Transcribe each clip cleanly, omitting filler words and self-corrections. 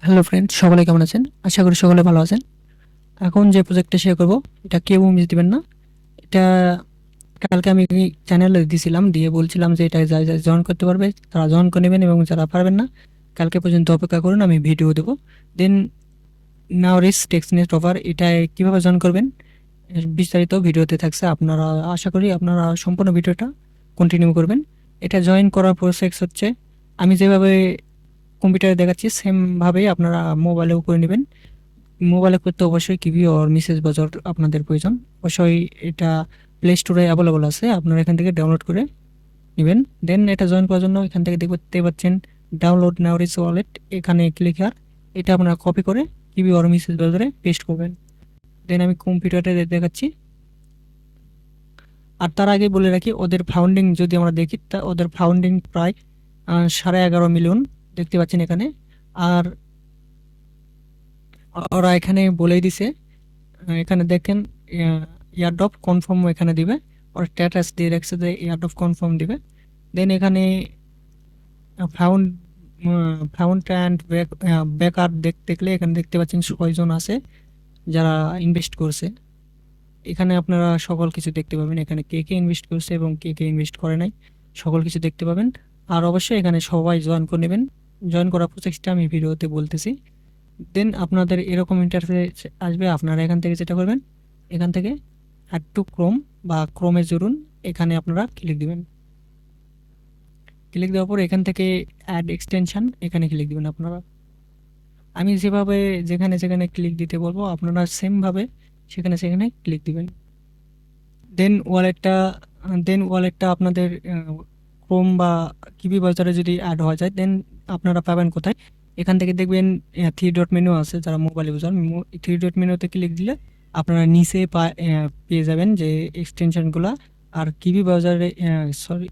Hello friend, সকলে কেমন আছেন? আশা করি সকলে ভালো আছেন। এখন যে প্রজেক্টটা শেয়ার করব, এটা কেউ মিস দিবেন না। এটা কালকে আমি চ্যানেলে দিয়েছিলাম, দিয়ে বলছিলাম যে এটা যারা জয়েন করতে পারবে তারা জয়েন করে নেবেন, এবং যারা পারবেন না কালকে পর্যন্ত অপেক্ষা করুন, আমি ভিডিও দেবো। দেন নাও রিস টেক্সট নেক্সট অফার, এটায় কীভাবে জয়েন করবেন এর বিস্তারিত ভিডিওতে থাকছে। আপনারা আশা করি আপনারা সম্পূর্ণ ভিডিওটা কন্টিনিউ করবেন। এটা জয়েন করার প্রসেস হচ্ছে আমি যেভাবে কম্পিউটারে দেখাচ্ছি সেমভাবেই আপনারা মোবাইলেও করে নেবেন। মোবাইলে করতে অবশ্যই কিবি ওর মেসেজ বাজার আপনাদের প্রয়োজন। অবশ্যই এটা প্লে স্টোরে অ্যাভেলেবল আছে, আপনারা এখান থেকে ডাউনলোড করে নেবেন। দেন এটা জয়েন করার জন্য এখান থেকে দেখতে পাচ্ছেন ডাউনলোড নাও রিচ ওয়ালেট, এখানে ক্লিক আর এটা আপনারা কপি করে কিবি ওর মেসেজ বাজারে পেস্ট করবেন। দেন আমি কম্পিউটারে দেখাচ্ছি। আর তার আগে বলে রাখি, ওদের ফাউন্ডিং যদি আমরা দেখি তা ওদের ফাউন্ডিং প্রায় 11.5 মিলিয়ন দেখতে পাচ্ছেন এখানে। আর ওরা এখানে বলেই দিছে, এখানে দেখেন এয়ারড্রপ কনফার্ম এখানে দিবে, ওর স্ট্যাটাস দিয়ে রাখছে যে এয়ারড্রপ কনফার্ম দিবে। দেন এখানে ফাউন্ড ফাউন্ড অ্যান্ড ব্যাকার দেখলে এখানে দেখতে পাচ্ছেন 6 জন আছে যারা ইনভেস্ট করছে। এখানে আপনারা সকল কিছু দেখতে পাবেন, এখানে কে কে ইনভেস্ট করছে এবং কে কে ইনভেস্ট করে নাই সকল কিছু দেখতে পাবেন। আর অবশ্যই এখানে সবাই জয়েন করে নেবেন। জয়েন করার প্রসেসটা আমি ভিডিওতে বলতেছি। দেন আপনাদের এরকম ইন্টারফেস আসবে, আপনারা এখান থেকে যেটা করবেন, এখান থেকে অ্যাড টু ক্রোম বা ক্রোমে জুড়ুন, এখানে আপনারা ক্লিক দিবেন। ক্লিক দেওয়ার পর এখান থেকে অ্যাড এক্সটেনশন, এখানে ক্লিক দিবেন আপনারা। আমি যেভাবে যেখানে যেখানে ক্লিক দিতে বলবো আপনারা সেমভাবে সেখানে ক্লিক দিবেন। দেন ওয়ালেটটা আপনাদের ক্রোম বা কিবি ব্রাউজারে যদি অ্যাড হয়ে যায় দেন আপনারা পাবেন কোথায়, এখান থেকে দেখবেন 3 ডট মেনু আছে, যারা মোবাইল ইউজার 3 ডট মেনুতে ক্লিক দিলে আপনারা নিচে পেয়ে যাবেন যে এক্সটেনশনগুলো। আর কিবি ব্রাউজারে সরি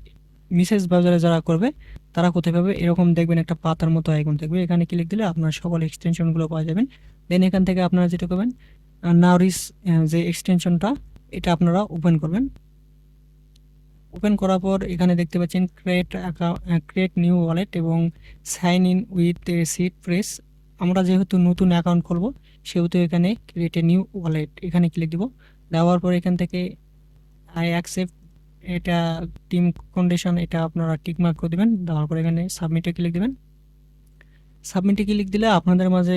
মেসেজ ব্রাউজারে যারা করবে তারা কোথায় পাবে, এরকম দেখবেন একটা পাতার মতো আইকন থাকবে, এখানে ক্লিক দিলে আপনারা সকল এক্সটেনশনগুলো পাওয়া যাবেন। দেন এখান থেকে আপনারা যেটা করবেন, নাউরিস যে এক্সটেনশনটা এটা আপনারা ওপেন করবেন। ওপেন করার পর এখানে দেখতে পাচ্ছেন ক্রিয়েট নিউ ওয়ালেট এবং sign in with seed phrase. আমরা যেহেতু নতুন অ্যাকাউন্ট খুলব সেহেতু এখানে ক্রিয়েট এ নিউ ওয়ালেট এখানে ক্লিক দিব। দেওয়ার পর এখান থেকে আই অ্যাকসেপ্ট, এটা টিম কন্ডিশন, এটা আপনারা টিক মার্ক করে দেবেন। দেওয়ার পর এখানে সাবমিটে ক্লিক দেবেন। সাবমিটে ক্লিক দিলে আপনাদের মাঝে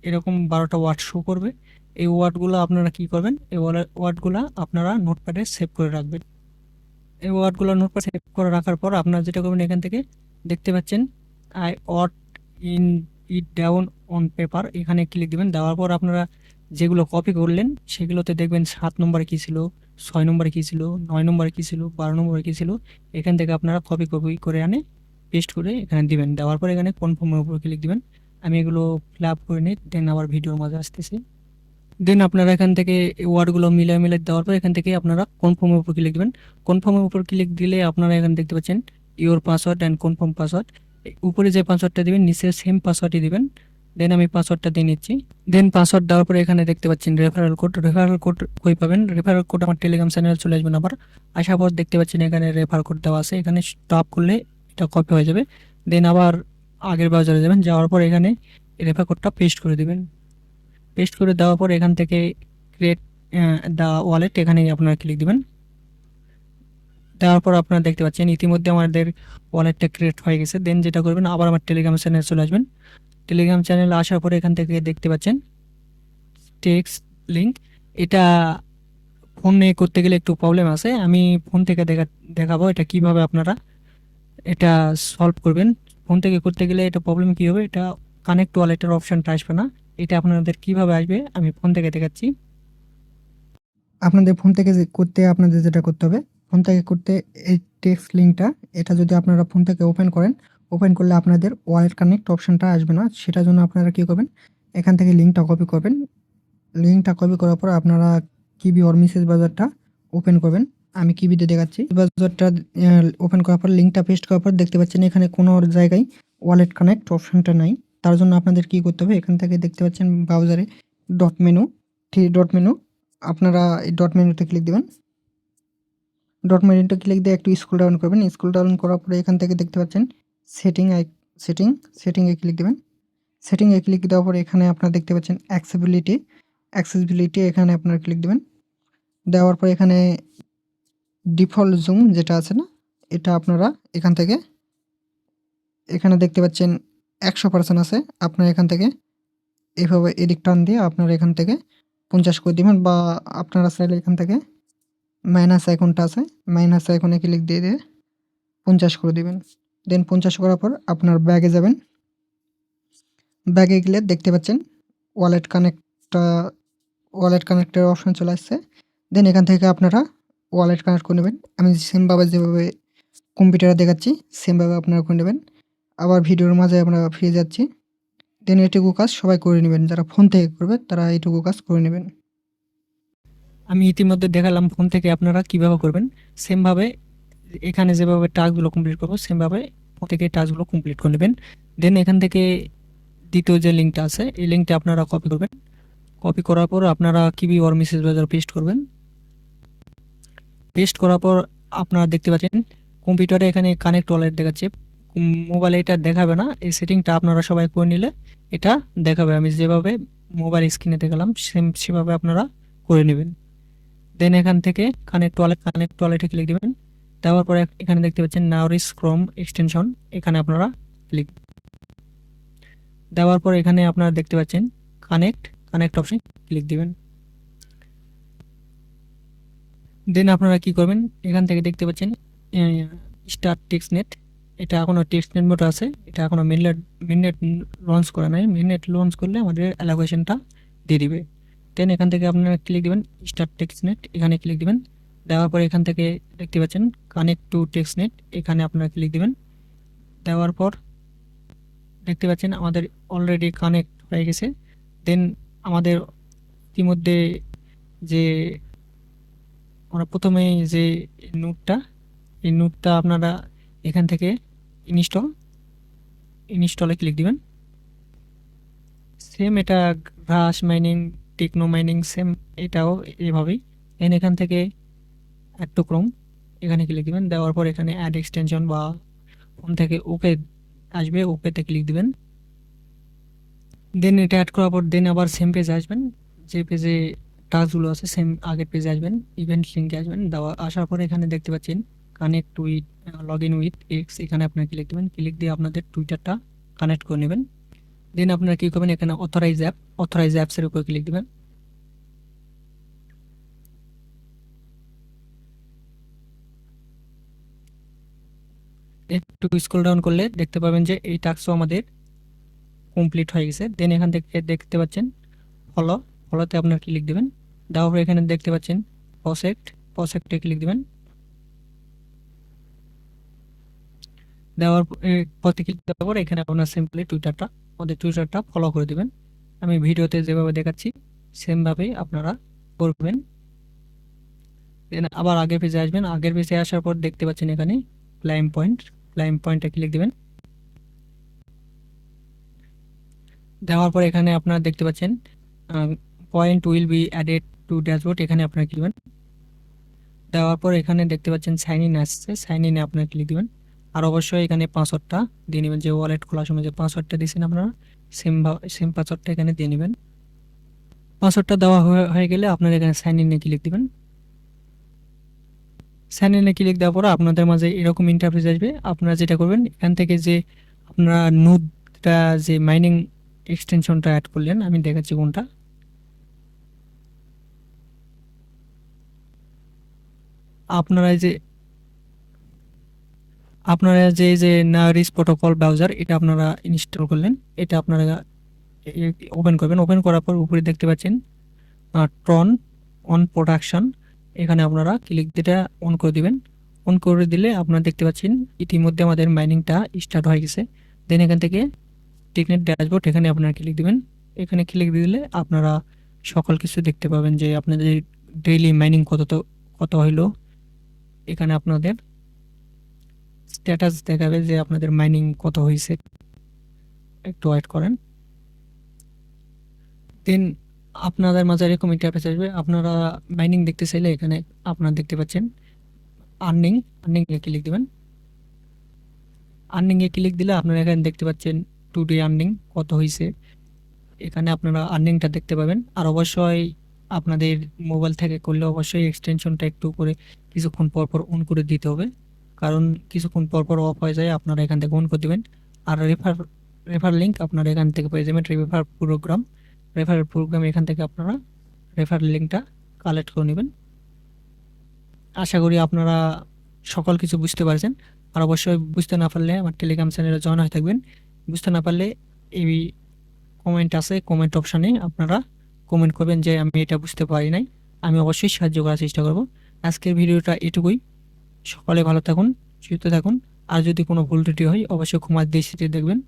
এরকম 12টা ওয়ার্ড শো করবে। এই ওয়ার্ডগুলো আপনারা কি করবেন, এই ওয়ার্ডগুলো আপনারা নোটপ্যাডে সেভ করে রাখবেন। এই ওয়ার্ডগুলো নোটপ্যাড সেভ করে রাখার পর আপনারা যেটা করবেন, এখান থেকে দেখতে পাচ্ছেন I written it down on paper, এখানে ক্লিক দিবেন। দেওয়ার পর আপনারা যেগুলো কপি করলেন সেগুলোতে দেখবেন 7 নম্বরে কী ছিল, 6 নম্বরে কী ছিল, 9 নম্বরে কী ছিল, 12 নম্বরে কী ছিল, এখান থেকে আপনারা কপি করে আনে পেস্ট করে এখানে দিবেন। দেওয়ার পর এখানে কনফার্মের উপর ক্লিক দিবেন। আমি এগুলো ফিল আপ করে নিই, দেন আবার ভিডিওর মাঝে আসতেছি। দেন আপনারা এখান থেকে এই ওয়ার্ডগুলো মিলাই দেওয়ার পর এখান থেকে আপনারা কনফার্মের উপর ক্লিক দিবেন। কনফার্মের উপর ক্লিক দিলে আপনারা এখানে দেখতে পাচ্ছেন your password and confirm password. উপরে যে পাসওয়ার্ডটা দিবেন নিচে সেম পাসওয়ার্ডই দিবেন। দেন আমি পাসওয়ার্ডটা দিয়ে নিচ্ছি। দেন পাসওয়ার্ড দেওয়ার পরে এখানে দেখতে পাচ্ছেন রেফারেল কোড কই পাবেন, রেফারেল কোড আমার টেলিগ্রাম চ্যানেলে চলে আসবেন। আবার আসার পর দেখতে পাচ্ছেন এখানে রেফার কোড দেওয়া আছে, এখানে টপ করলে এটা কপি হয়ে যাবে। দেন আবার আগের ব্রাউজারে যাবেন, যাওয়ার পর এখানে রেফার কোডটা পেস্ট করে দিবেন। পেস্ট করে দেওয়ার পর এখান থেকে ক্রিয়েট দ্য ওয়ালেট, এখানে আপনারা ক্লিক দিবেন। দেওয়ার পর আপনারা দেখতে পাচ্ছেন ইতিমধ্যে আমাদের ওয়ালেটটা ক্রিয়েট হয়ে গেছে। দেন যেটা করবেন, আবার আমার টেলিগ্রাম চ্যানেলে চলে আসবেন। টেলিগ্রাম চ্যানেলে আসার পরে এখান থেকে দেখতে পাচ্ছেন টেক্সট লিঙ্ক, এটা ফোনে করতে গেলে একটু প্রবলেম আছে, আমি ফোন থেকে দেখাবো এটা কিভাবে আপনারা এটা সলভ করবেন। ফোন থেকে করতে গেলে এটা প্রবলেম কী হবে, এটা কানেক্ট ওয়ালেটের অপশানটা আসবে না, এটা আপনাদের কিভাবে আসবে আমি ফোন থেকে দেখাচ্ছি। আপনাদের ফোন থেকে করতে আপনাদের যেটা করতে হবে, ফোন থেকে করতে এই টেক্সট লিঙ্কটা এটা যদি আপনারা ফোন থেকে ওপেন করেন, ওপেন করলে আপনাদের ওয়ালেট কানেক্ট অপশানটা আসবে না। সেটার জন্য আপনারা কী করবেন, এখান থেকে লিঙ্কটা কপি করবেন। লিঙ্কটা কপি করার পর আপনারা কিবি ওর মেসেজ ব্রাউজারটা ওপেন করবেন। আমি কিবিতে দেখাচ্ছি। ব্রাউজারটা ওপেন করার পর লিঙ্কটা পেস্ট করার পর দেখতে পাচ্ছেন এখানে কোনো জায়গায় ওয়ালেট কানেক্ট অপশানটা নাই। তার জন্য আপনাদের কী করতে হবে, এখান থেকে দেখতে পাচ্ছেন ব্রাউজারে ডট মেনু, 3 ডট মেনু, আপনারা এই ডট মেনুতে ক্লিক দেবেন। ডট মেনুতে ক্লিক দিয়ে একটু স্ক্রল ডাউন করবেন। স্ক্রল ডাউন করার পরে এখান থেকে দেখতে পাচ্ছেন সেটিংয়ে ক্লিক দেবেন। সেটিংয়ে ক্লিক দেওয়ার পর এখানে আপনারা দেখতে পাচ্ছেন অ্যাক্সেসিবিলিটি এখানে আপনারা ক্লিক দিবেন। দেওয়ার পর এখানে ডিফল্ট জুম যেটা আছে না, এটা আপনারা এখান থেকে এখানে দেখতে পাচ্ছেন 100% আছে। আপনারা এখান থেকে এভাবে এদিক টান দিয়ে আপনারা এখান থেকে 50 করে দিবেন, বা আপনারা চাইলে এখান থেকে মাইনাস আইকনটা আছে, মাইনাস আইকনে ক্লিক দিয়ে 50 করে দিবেন। দেন 50 করার পর আপনার ব্যাগে যাবেন। ব্যাগে গেলে দেখতে পাচ্ছেন ওয়ালেট কানেক্টের অপশন চলে আসছে। দেন এখান থেকে আপনারা ওয়ালেট কানেক্ট করে নেবেন। আমি সেমভাবে যেভাবে কম্পিউটারে দেখাচ্ছি সেমভাবে আপনারা করে নেবেন। আবার ভিডিওর মাঝে আমরা ফিরে যাচ্ছি। দেন এটুকু কাজ সবাই করে নেবেন, যারা ফোন থেকে করবে তারা এইটুকু কাজ করে নেবেন। আমি ইতিমধ্যে দেখালাম ফোন থেকে আপনারা কিভাবে করবেন। সেমভাবে এখানে যেভাবে টাস্কগুলো কমপ্লিট করবো সেমভাবে ফোন থেকে টাস্কগুলো কমপ্লিট করে নেবেন। দেন এখান থেকে দ্বিতীয় যে লিঙ্কটা আছে এই লিঙ্কটা আপনারা কপি করবেন। কপি করার পর আপনারা কিবি ওর মেসেজ ব্রাউজার পেস্ট করবেন। পেস্ট করার পর আপনারা দেখতে পাচ্ছেন কম্পিউটারে এখানে কানেক্ট ওয়ালেট দেখাচ্ছে, মোবাইলে এটা দেখাবে না। এই সেটিংটা আপনারা সবাই করে নিলে এটা দেখাবে। আমি যেভাবে মোবাইল স্ক্রিনে দেখালাম সেভাবে আপনারা করে নেবেন। দেন এখান থেকে কানেক্ট ওয়ালেটে ক্লিক দেবেন। দেওয়ার পরে এখানে দেখতে পাচ্ছেন নাউরিস ক্রোম এক্সটেনশন, এখানে আপনারা ক্লিক দেওয়ার পর এখানে আপনারা দেখতে পাচ্ছেন কানেক্ট অপশন ক্লিক দিবেন। দেন আপনারা কি করবেন, এখান থেকে দেখতে পাচ্ছেন স্টার্ট টেক্সটনেট, এটা এখনও টেক্সটনেট মোড আছে, এটা এখনও মিননেট লঞ্চ করা নাই। মিননেট লঞ্চ করলে আমাদের অ্যালোকেশনটা দিয়ে দিবে। দেন এখান থেকে আপনারা ক্লিক দিবেন স্টার্ট টেক্সটনেট, এখানে ক্লিক দিবেন। দেওয়ার পর এখান থেকে দেখতে পাচ্ছেন কানেক্ট টু টেক্সটনেট, এখানে আপনারা ক্লিক দিবেন। দেওয়ার পর দেখতে পাচ্ছেন আমাদের অলরেডি কানেক্ট হয়ে গেছে। দেন আমাদের ইতিমধ্যে যে আমরা প্রথমে যে এই নোটটা আপনারা এখান থেকে ইনস্টলে ক্লিক দিবেন। সেম এটা গ্রাস মাইনিং, টেকনো মাইনিং সেম এটাও এভাবেই। এখান থেকে অ্যাড টু ক্রোম এখানে ক্লিক দিবেন। দেওয়ার পর এখানে অ্যাড এক্সটেনশন বা ফোন থেকে ওকে আসবে, ওকেতে ক্লিক দিবেন। দেন এটা অ্যাড করার পর দেন আবার সেম পেজে আসবেন, যে পেজে টাস্কগুলো আছে সেম আগের পেজে আসবেন, ইভেন্ট লিঙ্কে আসবেন। আসার পরে এখানে দেখতে পাচ্ছেন connect with log in with ex, এখানে আপনারা ক্লিক দেবেন। ক্লিক দিয়ে আপনাদের টুইটারটা কানেক্ট করে নেবেন। দেন আপনারা কী করবেন, এখানে অথরাইজ অ্যাপসের উপর ক্লিক দেবেন। একটু স্ক্রল ডাউন করলে দেখতে পাবেন যে এই টাস্কও আমাদের কমপ্লিট হয়ে গেছে। দেন এখান থেকে দেখতে পাচ্ছেন ফলোতে আপনার ক্লিক দেবেন। দেওয়ার পর এখানে দেখতে পাচ্ছেন প্রসেক্টে ক্লিক দেবেন। দেওয়ার পরে ক্লিক দেওয়ার পর এখানে আপনার সিম্পলি টুইটারটা ফলো করে দেবেন। আমি ভিডিওতে যেভাবে দেখাচ্ছি সেমভাবেই আপনারা করবেন। দেন আবার আগের পেজে আসবেন। আগের পেজে আসার পর দেখতে পাচ্ছেন এখানে ক্লাইম পয়েন্টে ক্লিক দেবেন। দেওয়ার পর এখানে আপনারা দেখতে পাচ্ছেন point will be added to dashboard, এখানে আপনারা ক্লিক দেবেন। দেওয়ার পর এখানে দেখতে পাচ্ছেন সাইন ইন আসছে, সাইন ইনে আপনারা ক্লিক দেবেন। আর অবশ্যই এখানে পাসওয়ার্ডটা দিয়ে নেবেন, যে ওয়ালেট খোলার সময় যে পাসওয়ার্ডটা দিয়েছেন আপনারা সেম পাসওয়ার্ডটা এখানে দিয়ে নেবেন। পাসওয়ার্ডটা দেওয়া হয়ে গেলে আপনারা এখানে সাইন ইনে ক্লিক দেবেন। সাইন ইনে ক্লিক দেওয়ার পর আপনাদের মাঝে এরকম ইন্টারফেস আসবে। আপনারা যেটা করবেন, এখান থেকে যে আপনারা নোটটা যে মাইনিং এক্সটেনশনটা অ্যাড করলেন, আমি দেখাচ্ছি কোনটা। আপনারা যে নারিস প্রোটোকল ব্রাউজার এটা আপনারা ইনস্টল করলেন, এটা আপনারা ওপেন করবেন। ওপেন করার পর উপরে দেখতে পাচ্ছেন ট্রন অন প্রোডাকশন, এখানে আপনারা ক্লিক দিয়ে অন করে দিবেন। অন করে দিলে আপনারা দেখতে পাচ্ছেন ইতিমধ্যে আমাদের মাইনিংটা স্টার্ট হয়ে গেছে। দেন এখান থেকে টেকনেট ড্যাশবোর্ড, এখানে আপনারা ক্লিক দিবেন। এখানে ক্লিক দিলে আপনারা সকল কিছু দেখতে পাবেন, যে আপনাদের ডেইলি মাইনিং কত হইলো। এখানে আপনাদের স্ট্যাটাস দেখাবে যে আপনাদের মাইনিং কত হয়েছে। একটু ওয়েট করেন। দেন আপনাদের মাঝে এরকম ইন্টারফেস আসবে। আপনারা মাইনিং দেখতে চাইলে এখানে আপনারা দেখতে পাচ্ছেন আর্নিংয়ে ক্লিক দেবেন। আর্নিংয়ে ক্লিক দিলে আপনারা এখানে দেখতে পাচ্ছেন টুডে আর্নিং কত হয়েছে, এখানে আপনারা আর্নিংটা দেখতে পাবেন। আর অবশ্যই আপনাদের মোবাইল থেকে করলে অবশ্যই এক্সটেনশনটা একটু করে কিছুক্ষণ পর পর অন করে দিতে হবে, কারণ কিছুক্ষণ পর পর অফ হয়ে যায়, আপনারা এখান থেকে অন করে দেবেন। আর রেফার লিঙ্ক আপনারা এখান থেকে পেয়ে যাবেন, রেফার প্রোগ্রাম এখান থেকে আপনারা রেফার লিঙ্কটা কালেক্ট করে নেবেন। আশা করি আপনারা সকল কিছু বুঝতে পারছেন। আর অবশ্যই বুঝতে না পারলে আমার টেলিগ্রাম চ্যানেলে জয়েন হয়ে থাকবেন। বুঝতে না পারলে এই কমেন্ট আছে, কমেন্ট অপশানে আপনারা কমেন্ট করবেন যে আমি এটা বুঝতে পারি নাই, আমি অবশ্যই সাহায্য করার চেষ্টা করব। আজকের ভিডিওটা এটুকুই। সকলে ভালো থাকুন, সুস্থ থাকুন। আর যদি কোনো ভুল ত্রুটি হয় অবশ্যই ক্ষমা দৃষ্টিতে দেখবেন।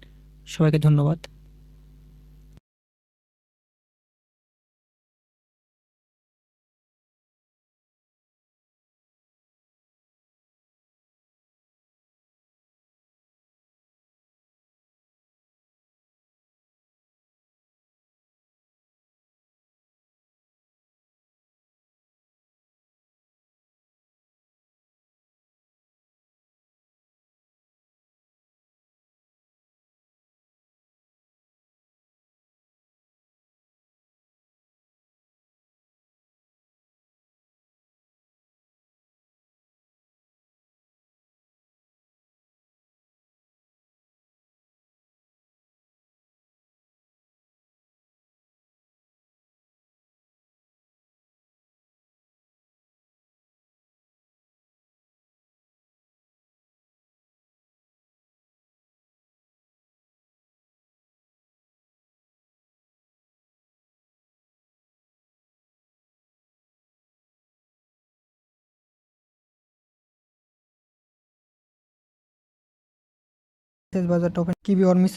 সবাইকে ধন্যবাদ। মেসেজ বাজারটা ওপেন কিবি ওর মেসেজ